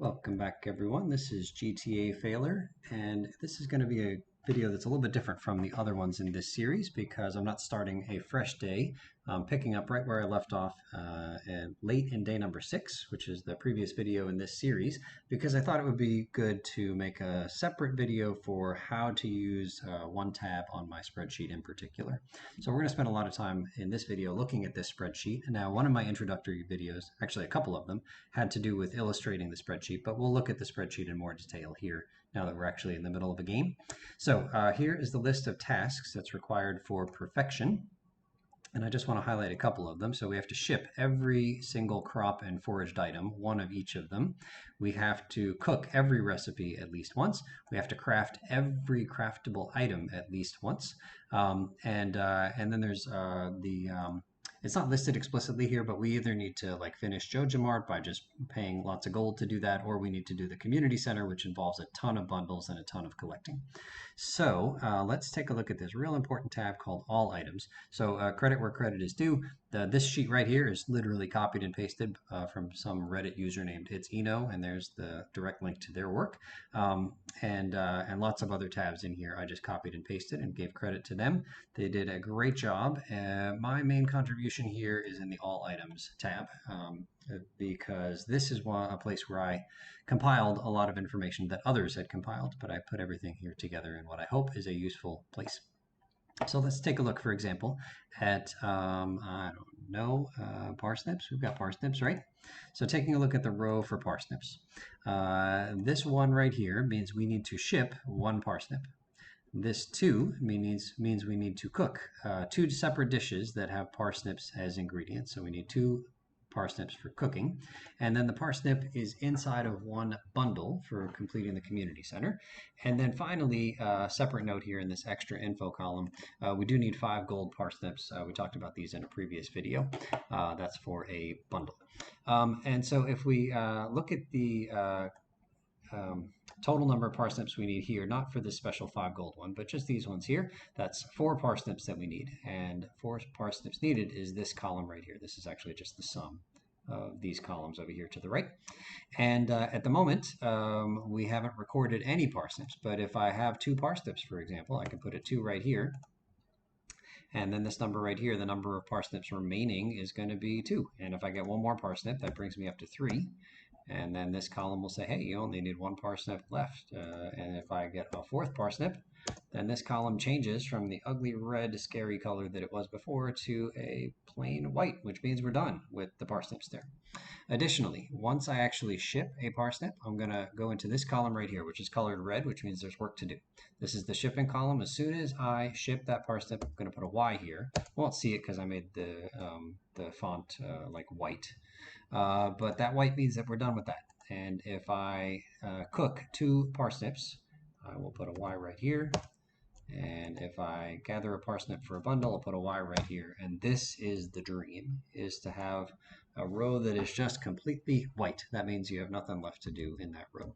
Welcome back everyone, this is GTA Failer, and this is going to be a video that's a little bit different from the other ones in this series because I'm not starting a fresh day. I'm picking up right where I left off late in day number 6, which is the previous video in this series, because I thought it would be good to make a separate video for how to use one tab on my spreadsheet in particular. So we're going to spend a lot of time in this video looking at this spreadsheet. Now, one of my introductory videos, actually a couple of them, had to do with illustrating the spreadsheet, but we'll look at the spreadsheet in more detail here now that we're actually in the middle of a game. So here is the list of tasks that's required for perfection. And I just want to highlight a couple of them. So we have to ship every single crop and foraged item, one of each of them. We have to cook every recipe at least once. We have to craft every craftable item at least once. And then there's it's not listed explicitly here, but we either need to like finish JojaMart by just paying lots of gold to do that, or we need to do the community center, which involves a ton of bundles and a ton of collecting. So let's take a look at this real important tab called All Items. So credit where credit is due. This sheet right here is literally copied and pasted from some Reddit user named It's Eno, and there's the direct link to their work. And lots of other tabs in here I just copied and pasted and gave credit to them. They did a great job. My main contribution here is in the All Items tab, because this is a place where I compiled a lot of information that others had compiled, but I put everything here together in what I hope is a useful place. So let's take a look, for example, at, I don't know, parsnips. We've got parsnips, right? So taking a look at the row for parsnips. This one right here means we need to ship one parsnip. This 2 means we need to cook 2 separate dishes that have parsnips as ingredients. So we need 2 parsnips for cooking. And then the parsnip is inside of one bundle for completing the community center. And then finally, separate note here in this extra info column, we do need 5 gold parsnips. We talked about these in a previous video. That's for a bundle. And so if we look at the total number of parsnips we need here, not for this special 5 gold one, but just these ones here, that's 4 parsnips that we need. And 4 parsnips needed is this column right here. This is actually just the sum of these columns over here to the right. And at the moment, we haven't recorded any parsnips, but if I have 2 parsnips, for example, I can put a 2 right here. And then this number right here, the number of parsnips remaining is going to be 2. And if I get 1 more parsnip, that brings me up to 3. And then this column will say, hey, you only need 1 parsnip left. And if I get a 4th parsnip, then this column changes from the ugly red scary color that it was before to a plain white, which means we're done with the parsnips there. Additionally, once I actually ship a parsnip, I'm going to go into this column right here, which is colored red, which means there's work to do. This is the shipping column. As soon as I ship that parsnip, I'm going to put a Y here. I won't see it because I made the font like white. But that white means that we're done with that. And if I cook 2 parsnips, I will put a Y right here. And if I gather a parsnip for a bundle, I'll put a Y right here. And this is the dream, is to have a row that is just completely white. That means you have nothing left to do in that row.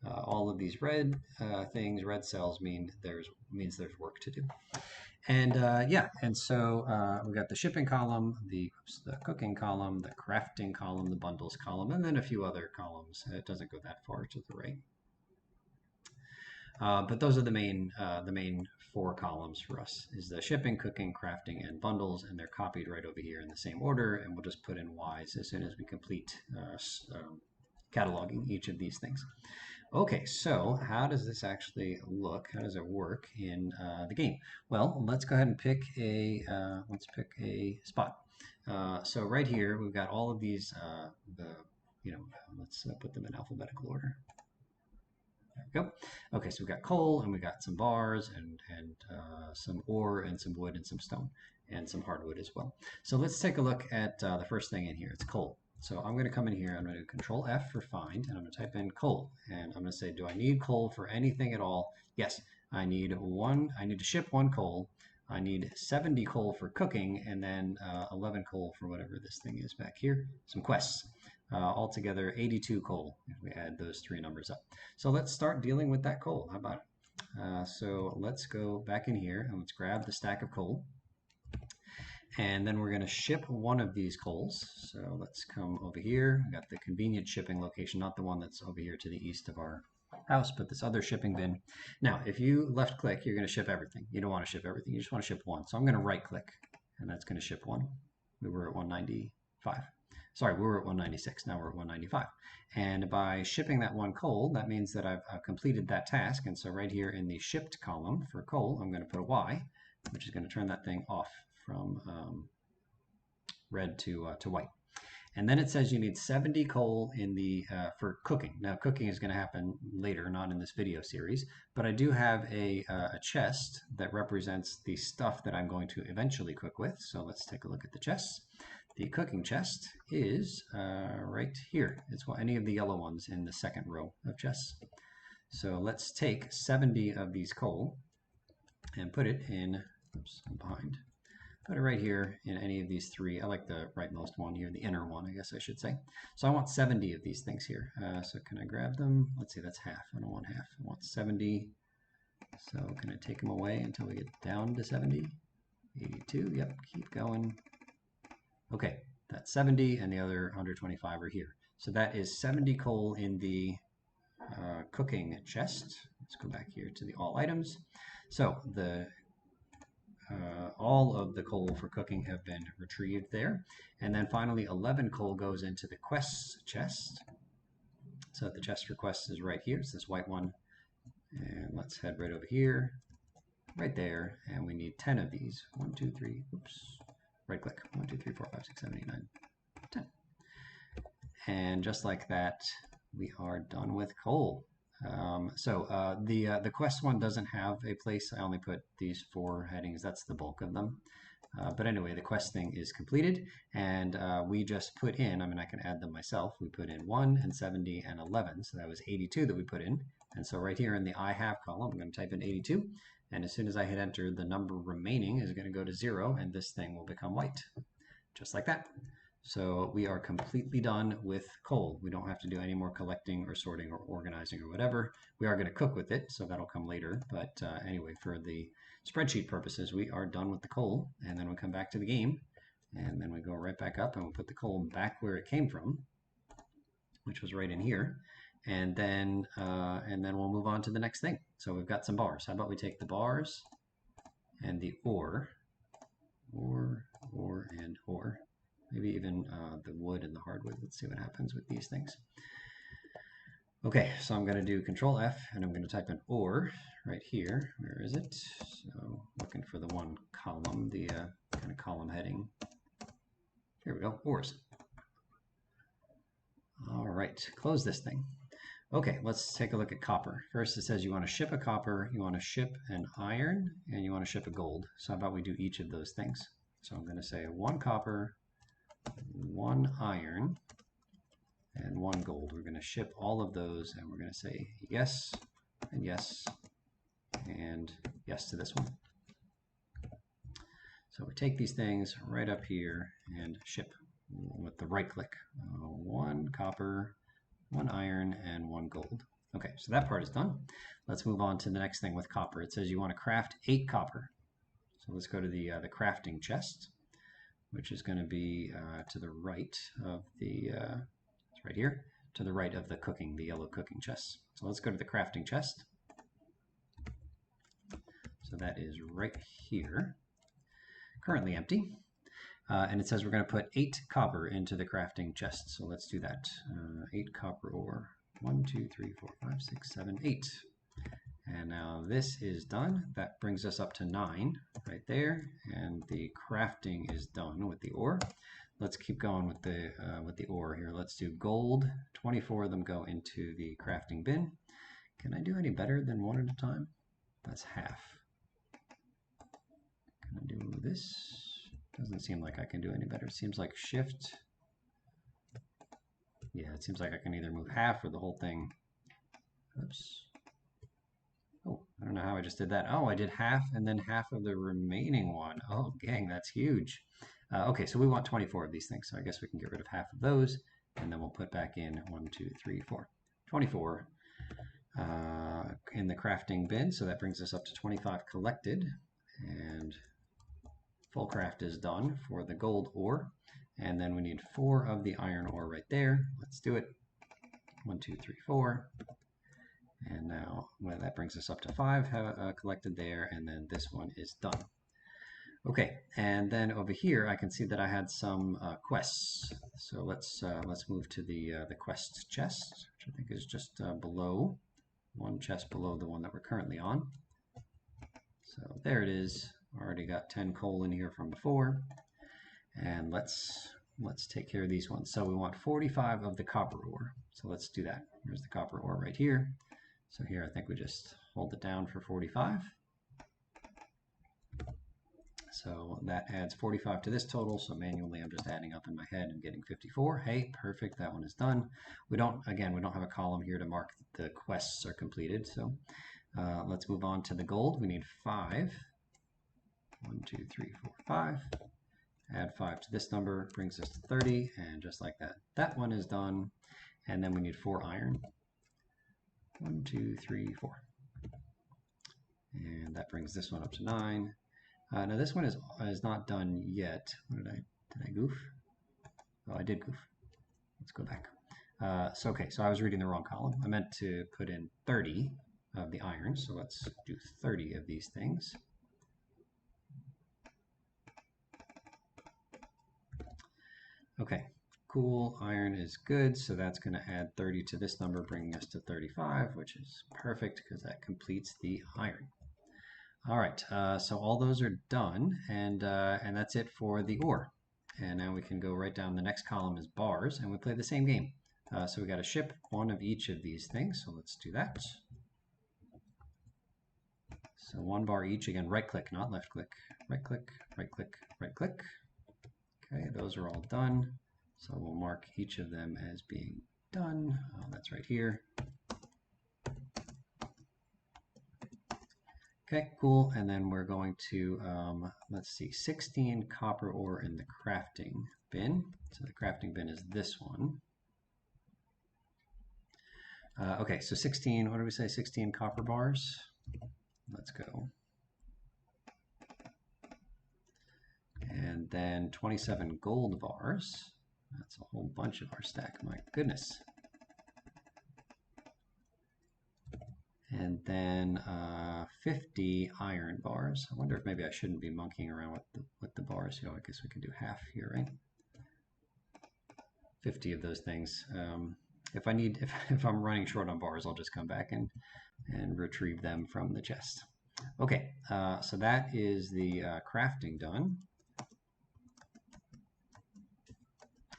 All of these red things, red cells, means there's work to do. And yeah, and so we've got the shipping column, the cooking column, the crafting column, the bundles column, and then a few other columns. It doesn't go that far to the right. But those are the main 4 columns for us, is the shipping, cooking, crafting, and bundles, and they're copied right over here in the same order, and we'll just put in Y's as soon as we complete cataloging each of these things. Okay, so how does this actually look? How does it work in the game? Well, let's go ahead and pick a spot. So right here we've got all of these. Let's put them in alphabetical order. There we go. Okay, so we've got coal, and we've got some bars, and some ore, and some wood, and some stone, and some hardwood as well. So let's take a look at the first thing in here. It's coal. So I'm going to come in here, I'm going to do Control F for find, and I'm going to type in coal. And I'm going to say, do I need coal for anything at all? Yes, I need to ship 1 coal. I need 70 coal for cooking, and then 11 coal for whatever this thing is back here. Some quests. Altogether 82 coal if we add those 3 numbers up. So let's start dealing with that coal. How about it? So let's go back in here and let's grab the stack of coal. And then we're going to ship one of these coals. So let's come over here. We got the convenient shipping location, not the one that's over here to the east of our house, but this other shipping bin. Now, if you left click, you're going to ship everything. You don't want to ship everything. You just want to ship one. So I'm going to right click, and that's going to ship one. We were at 195. Sorry, we were at 196. Now we're at 195. And by shipping that one coal, that means that I've completed that task. And so right here in the shipped column for coal, I'm going to put a Y, which is going to turn that thing off from red to white. And then it says you need 70 coal in the for cooking. Now cooking is going to happen later, not in this video series, but I do have a chest that represents the stuff that I'm going to eventually cook with. So let's take a look at the chests. The cooking chest is right here. It's any of the yellow ones in the second row of chests. So let's take 70 of these coal and put it in, oops, I'm behind. Put it right here in any of these three. I like the rightmost one here, the inner one, I guess I should say. So I want 70 of these things here. So can I grab them? Let's see, that's half. I don't want half. I want 70. So can I take them away until we get down to 70? 82, yep, keep going. Okay, that's 70, and the other 125 are here. So that is 70 coal in the cooking chest. Let's go back here to the all items. So the all of the coal for cooking have been retrieved there. And then finally 11 coal goes into the quests chest. So the chest for quests is right here. It's this white one. And let's head right over here, right there. And we need 10 of these. 1, 2, 3, oops. Right click. 1, 2, 3, 4, 5, 6, 7, 8, 9, 10. And just like that, we are done with coal. The quest one doesn't have a place. I only put these 4 headings. That's the bulk of them. But anyway, the quest thing is completed, and we just put in, I mean, I can add them myself. We put in 1 and 70 and 11, so that was 82 that we put in. And so right here in the I have column, I'm going to type in 82, and as soon as I hit enter, the number remaining is going to go to 0, and this thing will become white, just like that. So we are completely done with coal. We don't have to do any more collecting or sorting or organizing or whatever. We are going to cook with it, so that'll come later. But anyway, for the spreadsheet purposes, we are done with the coal. And then we come back to the game, and then we go right back up and we'll put the coal back where it came from, which was right in here. And then we'll move on to the next thing. So we've got some bars. How about we take the bars and the ore, and ore. Maybe even the wood and the hardwood. Let's see what happens with these things. Okay, so I'm going to do Control F, and I'm going to type in ore right here. Where is it? So looking for the one column, the kind of column heading. Here we go, ores. All right, close this thing. Okay, let's take a look at copper. First it says you want to ship a copper, you want to ship an iron, and you want to ship a gold. So how about we do each of those things? So I'm going to say 1 copper, 1 iron, and 1 gold. We're going to ship all of those, and we're going to say yes, and yes, and yes to this one. So we take these things right up here and ship with the right click. 1 copper, 1 iron, and 1 gold. Okay, so that part is done. Let's move on to the next thing with copper. It says you want to craft 8 copper. So let's go to the crafting chest, which is going to be to the right of the, it's right here, to the right of the cooking, the yellow cooking chest. So let's go to the crafting chest. So that is right here, currently empty. And it says we're going to put 8 copper into the crafting chest. So let's do that. 8 copper ore. 1, 2, 3, 4, 5, 6, 7, 8. And now this is done. That brings us up to 9 right there. And the crafting is done with the ore. Let's keep going with the ore here. Let's do gold. 24 of them go into the crafting bin. Can I do any better than 1 at a time? That's half. Can I do this? Doesn't seem like I can do any better. It seems like shift. Yeah, it seems like I can either move half or the whole thing. Oops. Oh, I don't know how I just did that. Oh, I did half and then half of the remaining one. Oh, gang, that's huge. Okay, so we want 24 of these things. So I guess we can get rid of half of those. And then we'll put back in 1, 2, 3, 4. 24 in the crafting bin. So that brings us up to 25 collected. And full craft is done for the gold ore. And then we need 4 of the iron ore right there. Let's do it. 1, 2, 3, 4. And now well, that brings us up to 5 collected there, and then this one is done. Okay, and then over here I can see that I had some quests. So let's move to the quest chest, which I think is just below, one chest below the one that we're currently on. So there it is. Already got 10 coal in here from before, and let's take care of these ones. So we want 45 of the copper ore. So let's do that. Here's the copper ore right here. So here I think we just hold it down for 45. So that adds 45 to this total. So manually I'm just adding up in my head and getting 54. Hey, perfect. That one is done. We don't have a column here to mark that the quests are completed. So let's move on to the gold. We need 5. 1, 2, 3, 4, 5. Add 5 to this number, brings us to 30. And just like that, that one is done. And then we need 4 iron. 1, 2, 3, 4. And that brings this one up to 9. Now this one is not done yet. What did I goof? Oh, I did goof. Let's go back. So I was reading the wrong column. I meant to put in 30 of the iron. So let's do 30 of these things. Okay, cool. Iron is good. So that's going to add 30 to this number, bringing us to 35, which is perfect because that completes the iron. All right, so all those are done, and that's it for the ore. And now we can go right down. The next column is bars, and we play the same game. So we got to ship 1 of each of these things, so let's do that. So 1 bar each. Again, right click, not left click. Right click, right click, right click. Okay, those are all done. So we'll mark each of them as being done. That's right here. Okay, cool. And then we're going to, let's see, 16 copper ore in the crafting bin. So the crafting bin is this one. Okay, so 16, what did we say, 16 copper bars? Let's go. And then 27 gold bars. That's a whole bunch of our stack, my goodness. And then 50 iron bars. I wonder if maybe I shouldn't be monkeying around with the bars. I guess we can do half here, right? 50 of those things. If I'm running short on bars, I'll just come back and retrieve them from the chest. Okay, so that is the crafting done.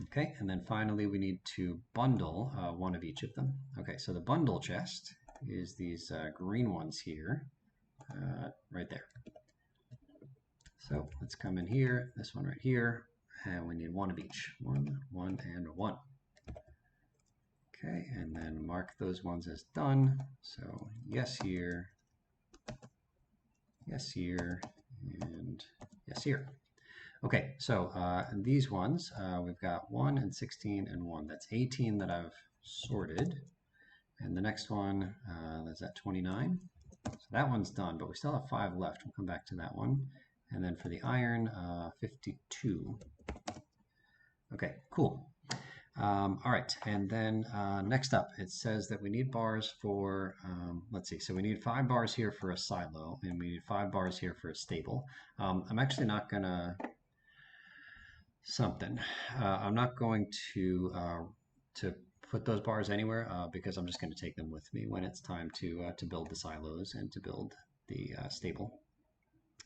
Okay, and then finally we need to bundle 1 of each of them. Okay, so the bundle chest is these green ones here, right there. So let's come in here, this one right here, and we need 1 of each. 1, 1, and 1. Okay, and then mark those ones as done. So yes here, and yes here. Okay, so these ones, we've got 1 and 16 and 1. That's 18 that I've sorted. And the next one, is at 29. So that one's done, but we still have 5 left. We'll come back to that one. And then for the iron, 52. Okay, cool. All right, and then next up, it says that we need bars for, let's see, so we need 5 bars here for a silo, and we need 5 bars here for a stable. I'm actually not going to, I'm not going to put those bars anywhere because I'm just going to take them with me when it's time to build the silos and to build the stable.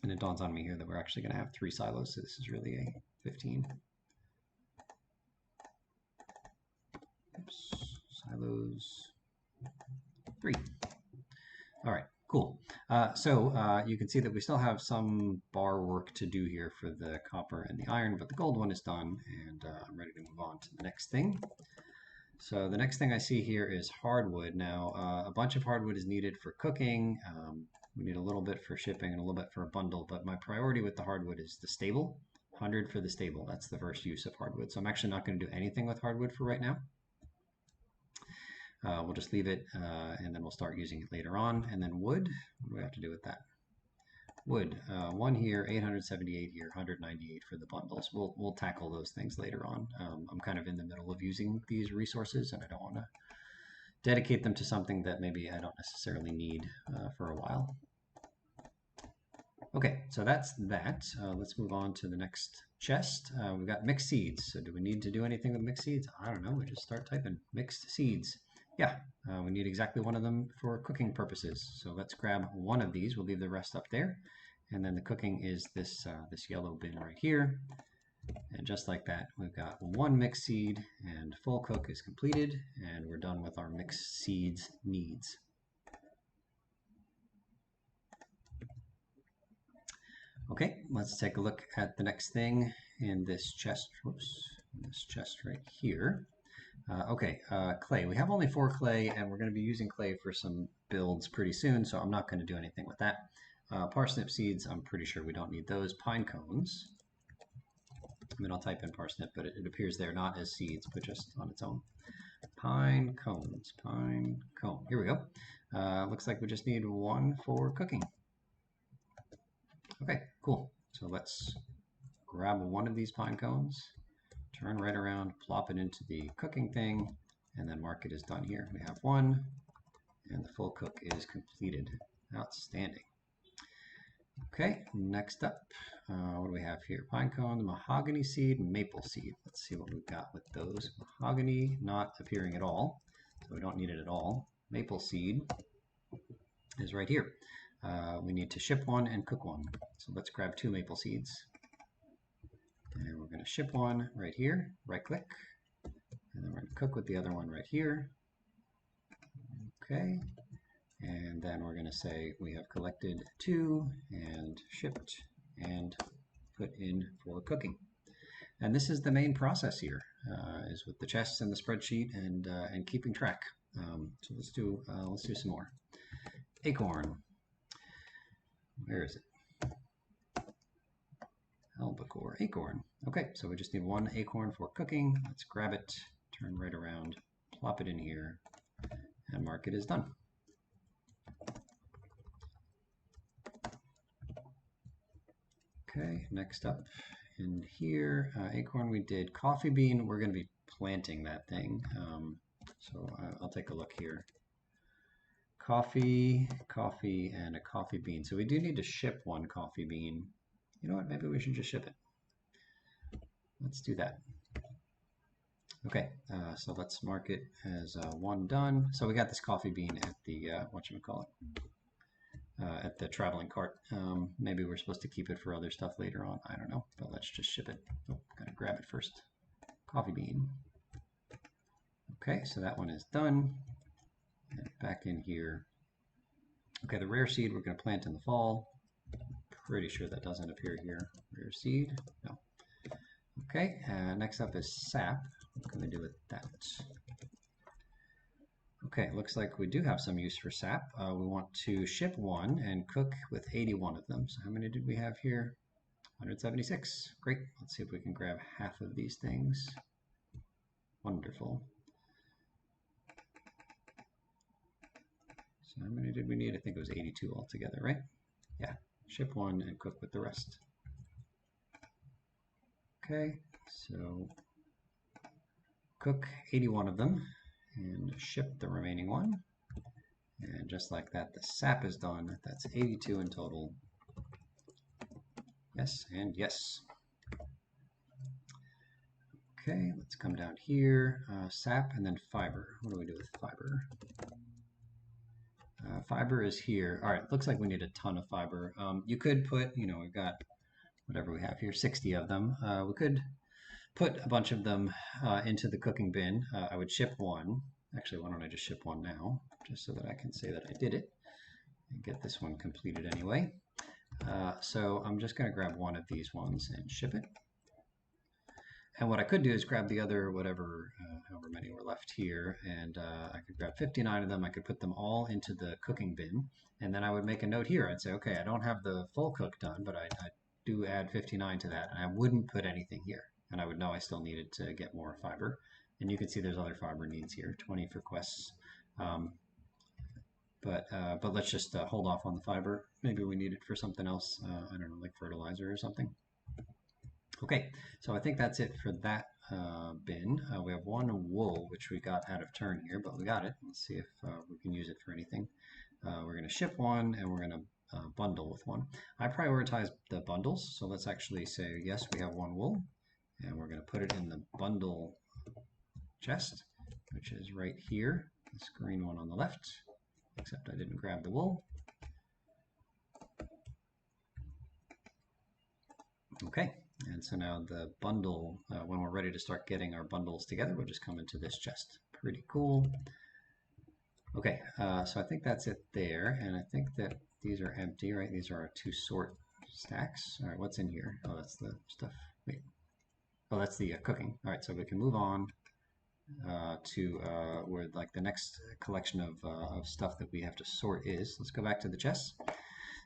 And it dawns on me here that we're actually going to have 3 silos, so this is really a 15. Oops, silos 3. All right, cool. So you can see that we still have some bar work to do here for the copper and the iron, but the gold one is done, and I'm ready to move on to the next thing. So the next thing I see here is hardwood. Now, a bunch of hardwood is needed for cooking. We need a little bit for shipping and a little bit for a bundle, but my priority with the hardwood is the stable. 100 for the stable. That's the first use of hardwood. So I'm actually not going to do anything with hardwood for right now. We'll just leave it, and then we'll start using it later on. And then wood, what do we have to do with that? Wood, one here, 878 here, 198 for the bundles. We'll tackle those things later on. I'm kind of in the middle of using these resources, and I don't want to dedicate them to something that maybe I don't necessarily need for a while. Okay, so that's that. Let's move on to the next chest. We've got mixed seeds. So do we need to do anything with mixed seeds? I don't know. We just start typing mixed seeds. Yeah, we need exactly one of them for cooking purposes. So let's grab one of these. We'll leave the rest up there. And then the cooking is this, this yellow bin right here. And just like that, we've got one mixed seed and full cook is completed. And we're done with our mixed seeds needs. Okay, let's take a look at the next thing in this chest. Whoops, this chest right here. Clay. We have only 4 clay, and we're going to be using clay for some builds pretty soon, so I'm not going to do anything with that. Parsnip seeds, I'm pretty sure we don't need those. Pine cones. I mean, I'll type in parsnip, but it appears they're not as seeds, but just on its own. Pine cones, pine cone. Here we go. Looks like we just need 1 for cooking. Okay, cool. So let's grab one of these pine cones, turn right around, plop it into the cooking thing, and then mark it as done here. We have 1, and the full cook is completed. Outstanding. Okay, next up, what do we have here? Pine cone, mahogany seed, maple seed. Let's see what we've got with those. Mahogany not appearing at all, so we don't need it at all. Maple seed is right here. We need to ship 1 and cook 1. So let's grab 2 maple seeds. And we're going to ship 1 right here, right click. And then we're going to cook with the other one right here. Okay. And then we're going to say we have collected 2 and shipped and put in for cooking. And this is the main process here, is with the chests and the spreadsheet and keeping track. So let's do some more. Acorn. Where is it? Albacore, acorn. Okay, so we just need 1 acorn for cooking. Let's grab it, turn right around, plop it in here, and mark it as done. Okay, next up in here, acorn we did. Coffee bean, we're going to be planting that thing. So I'll take a look here. Coffee, and a coffee bean. So we do need to ship 1 coffee bean. You know what, maybe we should just ship it. Let's do that. Okay, so let's mark it as 1 done. So we got this coffee bean at the, at the traveling cart. Maybe we're supposed to keep it for other stuff later on. I don't know, but let's just ship it. Oh, gotta grab it first. Coffee bean. Okay, so that one is done. And back in here. Okay, the rare seed we're going to plant in the fall. Pretty sure that doesn't appear here. Rare seed, no. Okay, next up is sap. What can we do with that? Okay, looks like we do have some use for sap. We want to ship 1 and cook with 81 of them. So how many did we have here? 176. Great. Let's see if we can grab half of these things. Wonderful. So how many did we need? I think it was 82 altogether, right? Yeah. Ship 1 and cook with the rest. Okay, so cook 81 of them and ship the remaining 1. And just like that, the sap is done. That's 82 in total. Yes, and yes. Okay, let's come down here. Sap and then fiber. What do we do with fiber? Fiber is here. All right, looks like we need a ton of fiber. You could put, we've got whatever we have here, 60 of them. We could put a bunch of them into the cooking bin. I would ship 1. Actually, why don't I just ship 1 now, just so that I can say that I did it and get this one completed anyway. So I'm just going to grab 1 of these ones and ship it. And what I could do is grab the other, however many were left here, and I could grab 59 of them. I could put them all into the cooking bin, and then I would make a note here. I'd say, okay, I don't have the full cook done, but I do add 59 to that, and I wouldn't put anything here. And I would know I still needed to get more fiber. And you can see there's other fiber needs here, 20 for quests. but let's just hold off on the fiber. Maybe we need it for something else. I don't know, like fertilizer or something. Okay, so I think that's it for that bin. We have one wool, which we got out of turn here, but we got it. Let's see if we can use it for anything. We're going to ship one, and we're going to bundle with one. I prioritize the bundles, so let's actually say, yes, we have one wool, and we're going to put it in the bundle chest, which is right here, this green one on the left, except I didn't grab the wool. Okay, and so now the bundle, when we're ready to start getting our bundles together, we'll just come into this chest. Pretty cool. Okay, so I think that's it there, and I think that these are empty, right? These are our 2 sort stacks. All right, what's in here? Oh, that's the stuff. Wait. Oh, that's the cooking. All right, so we can move on to where like the next collection of stuff that we have to sort is. Let's go back to the chests.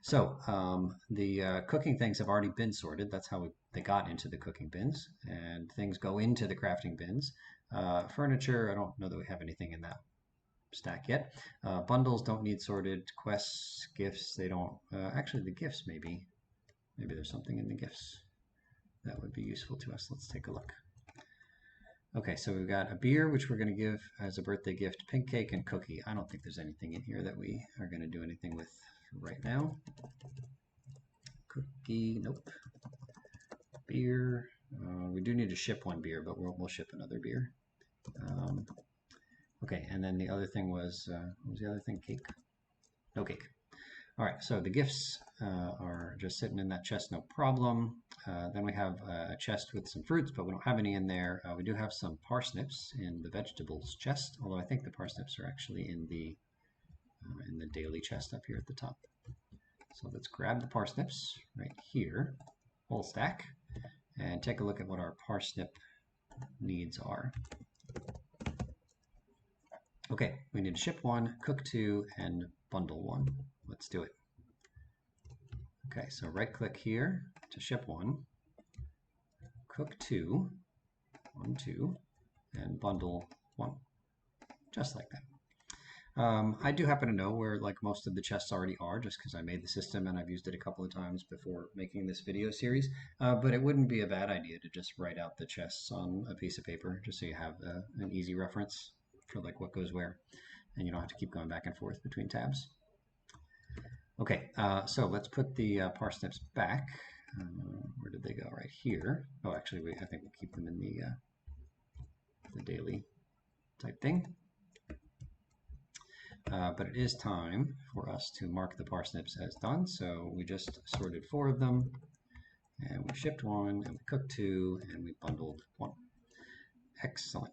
So the cooking things have already been sorted. That's how they got into the cooking bins, and things go into the crafting bins. Furniture, I don't know that we have anything in that stack yet. Bundles don't need sorted. Quests, gifts, they don't. Actually, the gifts maybe there's something in the gifts that would be useful to us. Let's take a look. Okay, so we've got a beer, which we're going to give as a birthday gift, pink cake, and cookie. I don't think there's anything in here that we are going to do anything with right now. Cookie, nope. Beer, we do need to ship one beer, but we'll ship another beer. Okay, and then the other thing was, what was the other thing? Cake? No cake. All right, so the gifts are just sitting in that chest, no problem. Then we have a chest with some fruits, but we don't have any in there. We do have some parsnips in the vegetables chest, although I think the parsnips are actually in the daily chest up here at the top. So let's grab the parsnips right here, whole stack, and take a look at what our parsnip needs are. Okay, we need to ship one, cook 2, and bundle 1. Let's do it. Okay, so right click here to ship 1, cook 2, 1, 2, and bundle 1, just like that. I do happen to know where like most of the chests already are, just because I made the system and I've used it a couple of times before making this video series, but it wouldn't be a bad idea to just write out the chests on a piece of paper, just so you have an easy reference for like what goes where, and you don't have to keep going back and forth between tabs. Okay, so let's put the parsnips back. Where did they go? Right here. Oh, actually, I think we'll keep them in the daily type thing. But it is time for us to mark the parsnips as done. So we just sorted 4 of them, and we shipped 1, and we cooked 2, and we bundled 1. Excellent.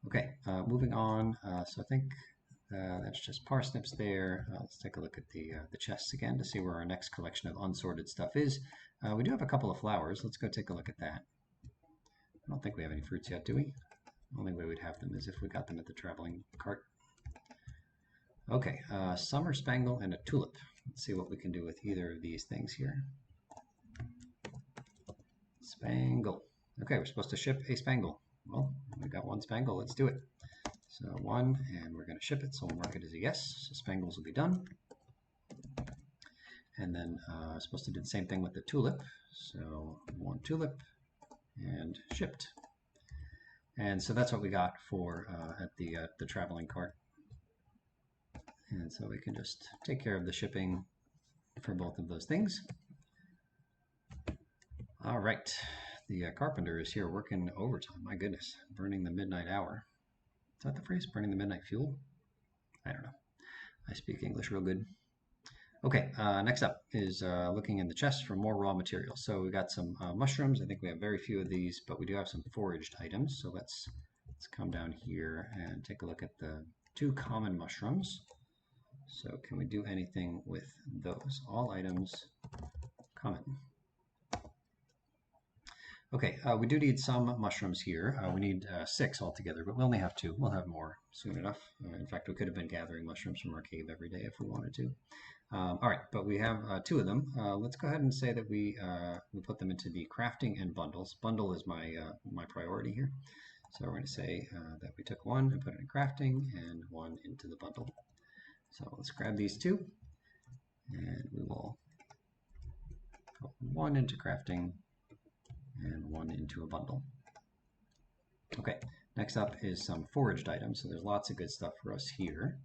Okay, moving on. So I think that's just parsnips there. Let's take a look at the chests again to see where our next collection of unsorted stuff is. We do have a couple of flowers. Let's go take a look at that. I don't think we have any fruits yet, do we? The only way we'd have them is if we got them at the traveling cart. Okay, summer spangle and a tulip. Let's see what we can do with either of these things here. Spangle. Okay, we're supposed to ship a spangle. Well, we got 1 spangle. Let's do it. So 1, and we're going to ship it, so we'll mark it as a yes. So spangles will be done. And then supposed to do the same thing with the tulip. So 1 tulip and shipped. And so that's what we got for at the traveling cart. And so we can just take care of the shipping for both of those things. All right, the carpenter is here working overtime. My goodness, burning the midnight hour. Is that the phrase? Burning the midnight fuel? I don't know. I speak English real good. Okay, next up is looking in the chest for more raw materials. So we got some mushrooms. I think we have very few of these, but we do have some foraged items. So let's come down here and take a look at the 2 common mushrooms. So can we do anything with those? All items common. Okay, we do need some mushrooms here. We need 6 altogether, but we only have 2. We'll have more soon enough. In fact, we could have been gathering mushrooms from our cave every day if we wanted to. All right, but we have 2 of them. Let's go ahead and say that we put them into the crafting and bundles. Bundle is my priority here. So we're going to say that we took 1 and put it in crafting and 1 into the bundle. So let's grab these two, and we will put one into crafting and one into a bundle. Okay, next up is some foraged items. So there's lots of good stuff for us here.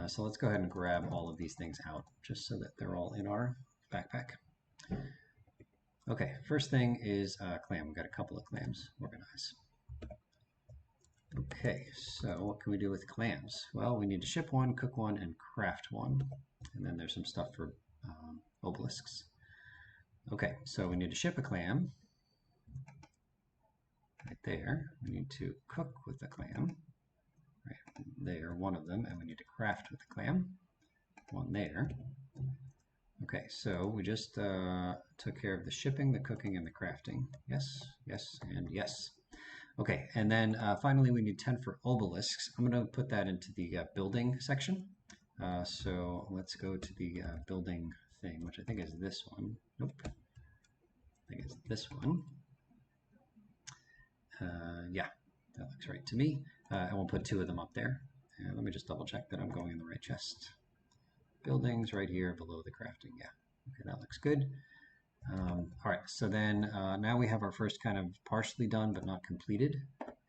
So let's go ahead and grab all of these things out just so that they're all in our backpack. Okay, first thing is clam. We've got a couple of clams. Organize. Okay, so what can we do with clams? Well, we need to ship one, cook one, and craft one. And then there's some stuff for obelisks. Okay, so we need to ship a clam. Right there. We need to cook with the clam. Right there, one of them, and we need to craft with the clam. One there. Okay, so we just took care of the shipping, the cooking, and the crafting. Yes, yes, and yes. Okay, and then finally we need 10 for obelisks. I'm going to put that into the building section. So let's go to the building thing, which I think is this one. Nope. I think it's this one. Yeah, that looks right to me. And we'll put 2 of them up there. Let me just double check that I'm going in the right chest. Buildings right here below the crafting. Yeah, okay, that looks good. All right, so then now we have our first kind of partially done but not completed.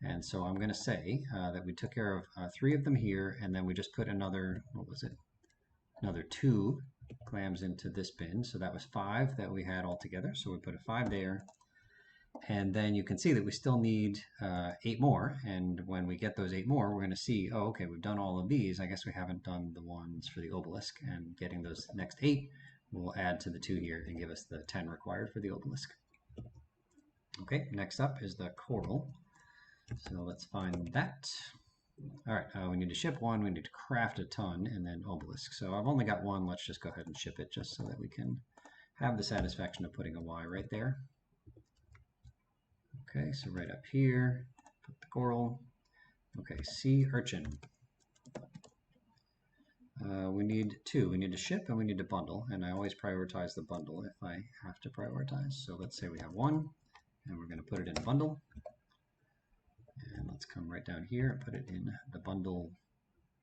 And so I'm going to say that we took care of 3 of them here, and then we just put another, what was it? Another 2 clams into this bin. So that was 5 that we had all together. So we put a 5 there. And then you can see that we still need 8 more. And when we get those 8 more, we're going to see, oh, okay, we've done all of these. I guess we haven't done the ones for the obelisk. And getting those next 8 will add to the 2 here and give us the 10 required for the obelisk. Okay, next up is the coral. So let's find that. All right, we need to ship 1, we need to craft a ton, and then obelisk. So I've only got 1. Let's just go ahead and ship it just so that we can have the satisfaction of putting a Y right there. Okay, so right up here, put the coral. Okay, sea urchin. We need 2. We need to ship and we need to bundle, and I always prioritize the bundle if I have to prioritize. So let's say we have 1, and we're going to put it in a bundle. And let's come right down here and put it in the bundle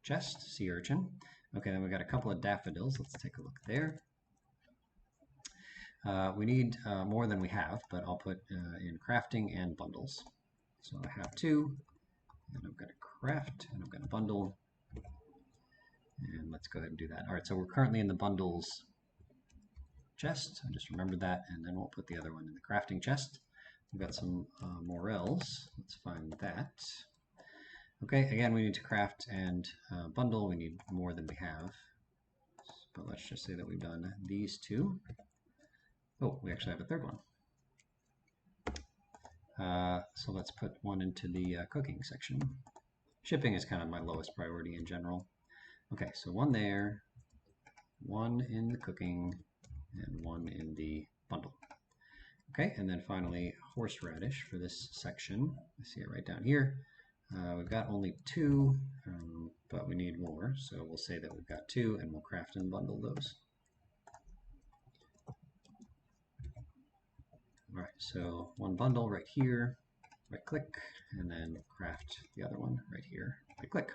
chest, sea urchin. Okay, then we've got a couple of daffodils. Let's take a look there. We need more than we have, but I'll put in crafting and bundles. So I have 2, and I'm going to craft, and I'm going to bundle. And let's go ahead and do that. All right, so we're currently in the bundles chest. I just remembered that, and then we'll put the other one in the crafting chest. We've got some morels. Let's find that. Okay, again, we need to craft and bundle. We need more than we have. But let's just say that we've done these 2. Oh, we actually have a 3rd one. So let's put 1 into the cooking section. Shipping is kind of my lowest priority in general. Okay, so 1 there, 1 in the cooking, and 1 in the bundle. Okay, and then finally horseradish for this section. I see it right down here. We've got only 2, but we need more. So we'll say that we've got 2, and we'll craft and bundle those. All right, so 1 bundle right here, right click, and then craft the other one right here, right click.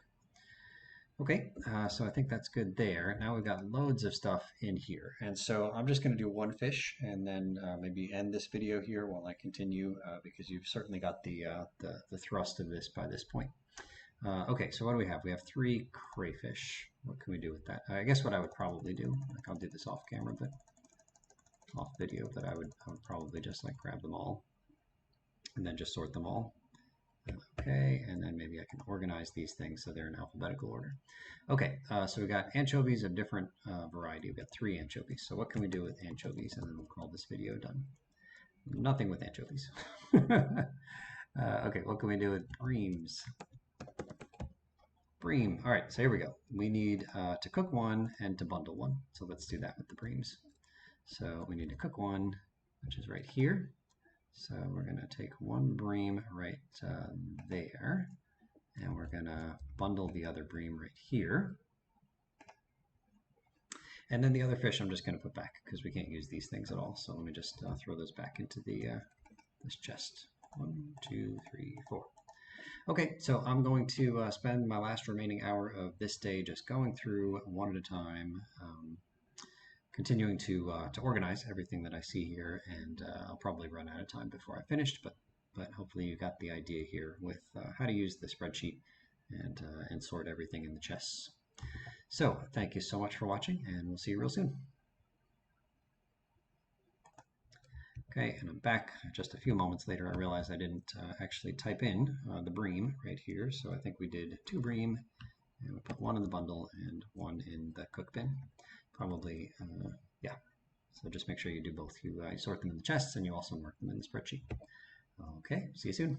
Okay, so I think that's good there. Now we've got loads of stuff in here. And so I'm just going to do 1 fish and then maybe end this video here while I continue because you've certainly got the thrust of this by this point. Okay, so what do we have? We have 3 crayfish. What can we do with that? I guess what I would probably do, like I'll do this off camera, but off video, but I would probably just like grab them all and then just sort them all. Okay, and then maybe I can organize these things so they're in alphabetical order. Okay, so we got anchovies of different variety. We've got 3 anchovies. So what can we do with anchovies? And then we'll call this video done. Nothing with anchovies. Okay, what can we do with breams? Bream. All right, so here we go. We need to cook 1 and to bundle 1. So let's do that with the breams. So we need to cook 1, which is right here. So we're going to take 1 bream right there, and we're going to bundle the other bream right here. And then the other fish I'm just going to put back because we can't use these things at all. So let me just throw those back into the this chest. 1, 2, 3, 4. Okay, so I'm going to spend my last remaining hour of this day just going through one at a time, continuing to organize everything that I see here, and I'll probably run out of time before I finished, but hopefully you got the idea here with how to use the spreadsheet and sort everything in the chests. So thank you so much for watching, and we'll see you real soon. Okay, and I'm back just a few moments later. I realized I didn't actually type in the bream right here, so I think we did 2 bream, and we put 1 in the bundle and 1 in the cook bin. Probably, yeah. So just make sure you do both. You sort them in the chests, and you also mark them in the spreadsheet. Okay, see you soon.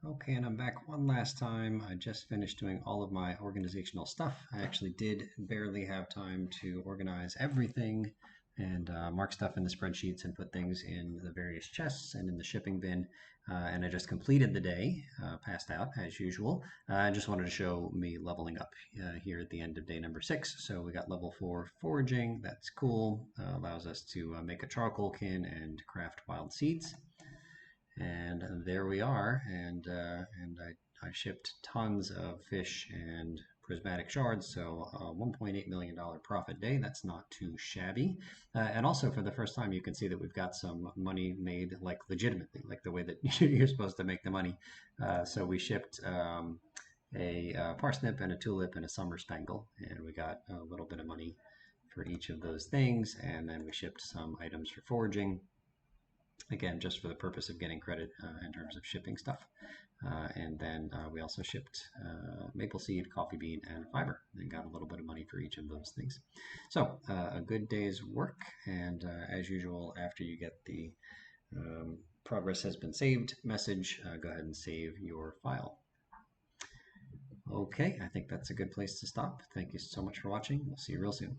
Okay, and I'm back one last time. I just finished doing all of my organizational stuff. I actually did barely have time to organize everything and mark stuff in the spreadsheets and put things in the various chests and in the shipping bin. And I just completed the day, passed out as usual. I just wanted to show me leveling up here at the end of day number 6. So we got level 4 foraging. That's cool. Allows us to make a charcoal kin and craft wild seeds. And there we are. And I shipped tons of fish and prismatic shards, so $1.8 million profit day. That's not too shabby. And also, for the first time, you can see that we've got some money made like legitimately, like the way that you're supposed to make the money. So we shipped a parsnip and a tulip and a summer spangle, and we got a little bit of money for each of those things. And then we shipped some items for foraging, again, just for the purpose of getting credit in terms of shipping stuff. And then we also shipped maple seed, coffee bean, and fiber, and got a little bit of money for each of those things. So a good day's work, and as usual, after you get the progress has been saved message, go ahead and save your file. Okay, I think that's a good place to stop. Thank you so much for watching. We'll see you real soon.